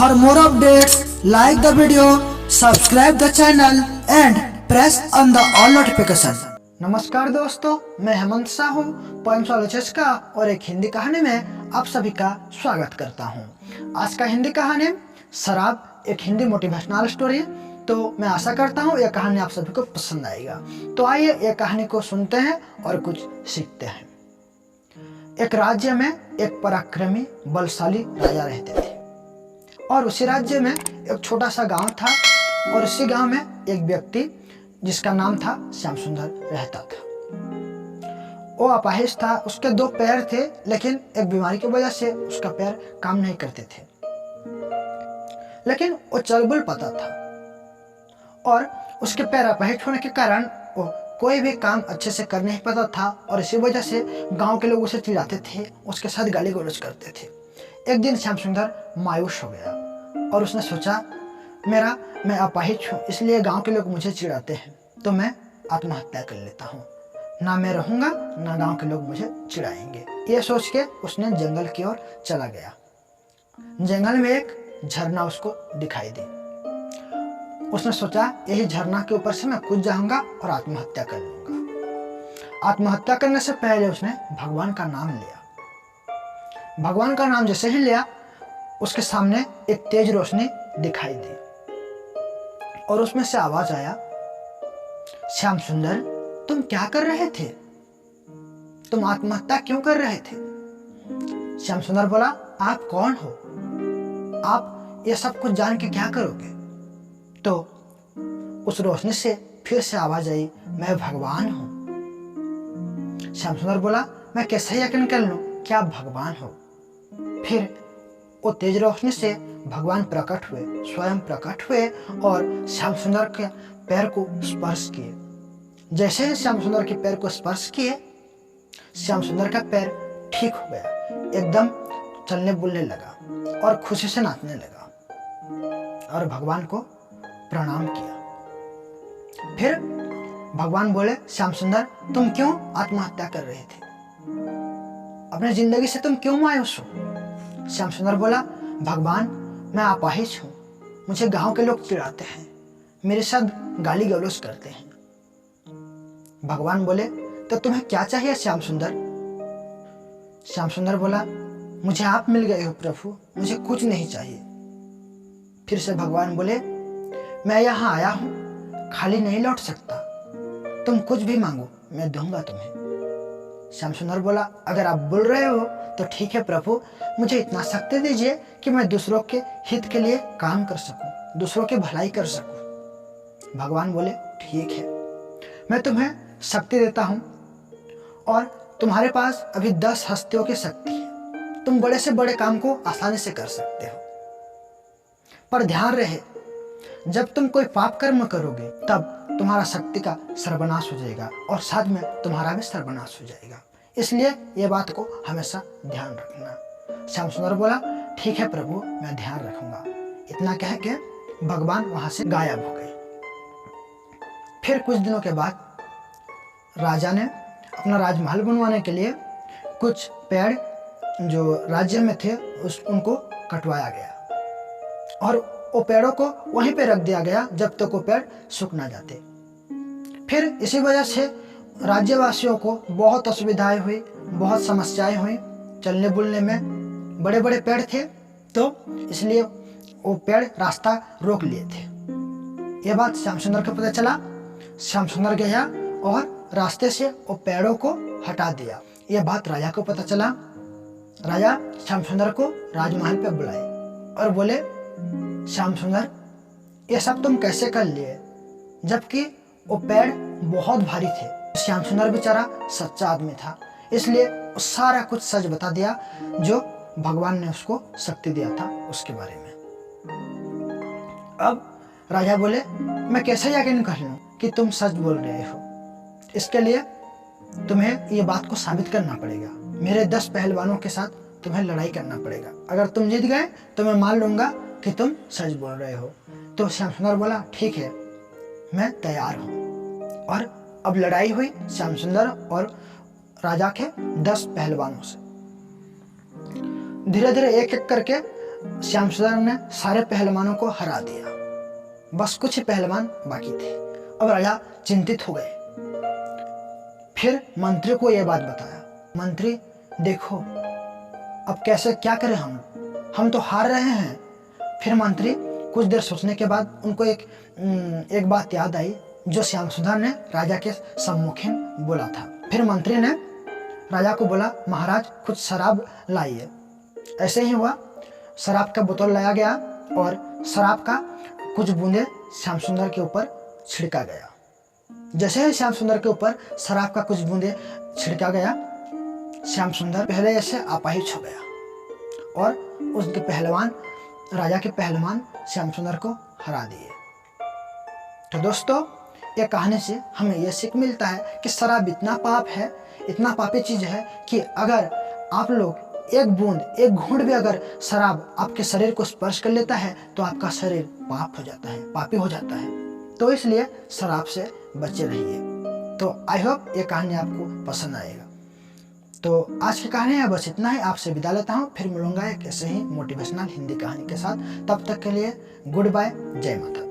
For more updates, like the video, subscribe the channel and press on the all notification. नमस्कार दोस्तों, मैं Hemant Sahu poems ऑलोचेस का और एक हिंदी कहानी में आप सभी का स्वागत करता हूं। आज का हिंदी कहानी शराब एक हिंदी मोटिवेशनल स्टोरी। तो मैं आशा करता हूं यह कहानी आप सभी को पसंद आएगा। तो आइए यह कहानी को सुनते हैं और कुछ सीखते हैं। एक राज्य में एक पराक्रमी बलशाली राजा रहते थे और उसी राज्य में एक छोटा सा गांव था और उसी गांव में एक व्यक्ति जिसका नाम था श्याम सुंदर रहता था। वो अपाहिज था, उसके 2 पैर थे, लेकिन एक बीमारी की वजह से उसका पैर काम नहीं करते थे, लेकिन वो चल बुल पाता था और उसके पैर अपाहिज होने के कारण वो कोई भी काम अच्छे से कर नहीं पाता था और इसी वजह से गांव के लोग उसे चिढ़ाते थे, उसके साथ गाली गलौज करते थे। एक दिन श्याम सुंदर मायूस हो गया और उसने सोचा मैं अपाहिज हूँ, इसलिए गांव के लोग मुझे चिढ़ाते हैं, तो मैं आत्महत्या कर लेता हूँ। ना मैं रहूँगा ना गांव के लोग मुझे चिढ़ाएंगे। ये सोच के उसने जंगल की ओर चला गया। जंगल में एक झरना उसको दिखाई दी। उसने सोचा यही झरना के ऊपर से मैं कूद जाऊंगा और आत्महत्या कर लूंगा। आत्महत्या करने से पहले उसने भगवान का नाम लिया। भगवान का नाम जैसे ही लिया, उसके सामने एक तेज रोशनी दिखाई दी और उसमें से आवाज आया, श्याम सुंदर, तुम क्या कर रहे थे? तुम आत्महत्या क्यों कर रहे थे? श्याम सुंदर बोला, आप कौन हो? आप ये सब कुछ जान के क्या करोगे? तो उस रोशनी से फिर से आवाज आई, मैं भगवान हूं। श्याम सुंदर बोला, मैं कैसे यकीन कर लूं कि आप भगवान हो? फिर वो तेज रोशनी से भगवान प्रकट हुए, स्वयं प्रकट हुए और श्याम सुंदर के पैर को स्पर्श किए। जैसे ही श्याम सुंदर के पैर को स्पर्श किए, श्याम सुंदर का पैर ठीक हो गया, एकदम चलने बुलने लगा और खुशी से नाचने लगा और भगवान को प्रणाम किया। फिर भगवान बोले, श्याम सुंदर, तुम क्यों आत्महत्या कर रहे थे? अपने जिंदगी से तुम क्यों मायूस हो? श्याम सुंदर बोला, भगवान, मैं अपाहिज हूँ, मुझे गांव के लोग चिढ़ाते हैं, मेरे साथ गाली गलौज करते हैं। भगवान बोले, तो तुम्हें क्या चाहिए श्याम सुंदर? श्याम सुंदर बोला, मुझे आप मिल गए हो प्रभु, मुझे कुछ नहीं चाहिए। फिर से भगवान बोले, मैं यहाँ आया हूँ, खाली नहीं लौट सकता, तुम कुछ भी मांगो मैं दूंगा तुम्हें। श्याम सुंदर बोला, अगर आप बोल रहे हो तो ठीक है प्रभु, मुझे इतना शक्ति दीजिए कि मैं दूसरों के हित के लिए काम कर सकूं, दूसरों की भलाई कर सकूं। भगवान बोले, ठीक है, मैं तुम्हें शक्ति देता हूं और तुम्हारे पास अभी 10 हस्तियों की शक्ति है, तुम बड़े से बड़े काम को आसानी से कर सकते हो। पर ध्यान रहे, जब तुम कोई पाप कर्म करोगे तब तुम्हारा शक्ति का सर्वनाश हो जाएगा और साथ में तुम्हारा भी सर्वनाश हो जाएगा, इसलिए ये बात को हमेशा ध्यान रखना। श्याम सुंदर बोला, ठीक है प्रभु, मैं ध्यान रखूंगा। इतना कह के भगवान वहां से गायब हो गए। फिर कुछ दिनों के बाद राजा ने अपना राजमहल बनवाने के लिए कुछ पेड़ जो राज्य में थे उनको कटवाया गया और वो पेड़ों को वहीं पे रख दिया गया जब तक वो पेड़ सूख ना जाते। फिर इसी वजह से राज्यवासियों को बहुत असुविधाएं हुई, बहुत समस्याएं हुई। चलने बुलने में बड़े बड़े पेड़ थे तो इसलिए वो पेड़ रास्ता रोक लिए थे। ये बात श्याम सुंदर को पता चला। श्याम सुंदर गया और रास्ते से वो पेड़ों को हटा दिया। ये बात राजा को पता चला। राजा श्याम सुंदर को राजमहल पे बुलाए और बोले, श्याम सुंदर, ये सब तुम कैसे कर लिए, जबकि वो पेड़ बहुत भारी थे। श्याम सुंदर बेचारा सच्चा आदमी था, इसलिए सारा कुछ सच बता दिया जो भगवान ने उसको शक्ति दिया था उसके बारे में। अब राजा बोले, मैं कैसे यकीन कर लूं कि तुम सच बोल रहे हो? इसके लिए तुम्हें ये बात को साबित करना पड़ेगा। मेरे 10 पहलवानों के साथ तुम्हें लड़ाई करना पड़ेगा। अगर तुम जीत गए तो मैं मान लूंगा कि तुम सच बोल रहे हो। तो श्याम सुंदर बोला, ठीक है, मैं तैयार हूँ। और अब लड़ाई हुई श्याम सुंदर और राजा के 10 पहलवानों से। धीरे धीरे एक एक करके श्याम सुंदर ने सारे पहलवानों को हरा दिया, बस कुछ ही पहलवान बाकी थे। अब राजा चिंतित हो गए। फिर मंत्री को यह बात बताया। मंत्री, देखो अब कैसे क्या करें, हम तो हार रहे हैं। फिर मंत्री कुछ देर सोचने के बाद उनको एक बात याद आई जो श्याम सुंदर ने राजा के सम्मुखीन बोला था। फिर मंत्री ने राजा को बोला, महाराज कुछ शराब लाइए। ऐसे ही हुआ, शराब का बोतल लाया गया और शराब का कुछ बूंदे श्याम सुंदर के ऊपर छिड़का गया। जैसे ही श्याम सुंदर के ऊपर शराब का कुछ बूंदे छिड़का गया, श्याम सुंदर पहले ऐसे अपाहिज हो गया और उसके पहलवान, राजा के पहलवान श्याम सुंदर को हरा दिए। तो दोस्तों, ये कहानी से हमें यह सीख मिलता है कि शराब इतना पाप है, इतना पापी चीज है कि अगर आप लोग एक बूंद, एक घूंट भी अगर शराब आपके शरीर को स्पर्श कर लेता है तो आपका शरीर पाप हो जाता है, पापी हो जाता है। तो इसलिए शराब से बचे रहिए। तो आई होप ये कहानी आपको पसंद आएगा। तो आज की कहानी है बस इतना ही। आपसे विदा लेता हूँ, फिर मिलूंगा एक ऐसे ही मोटिवेशनल हिंदी कहानी के साथ। तब तक के लिए गुड बाय, जय माता।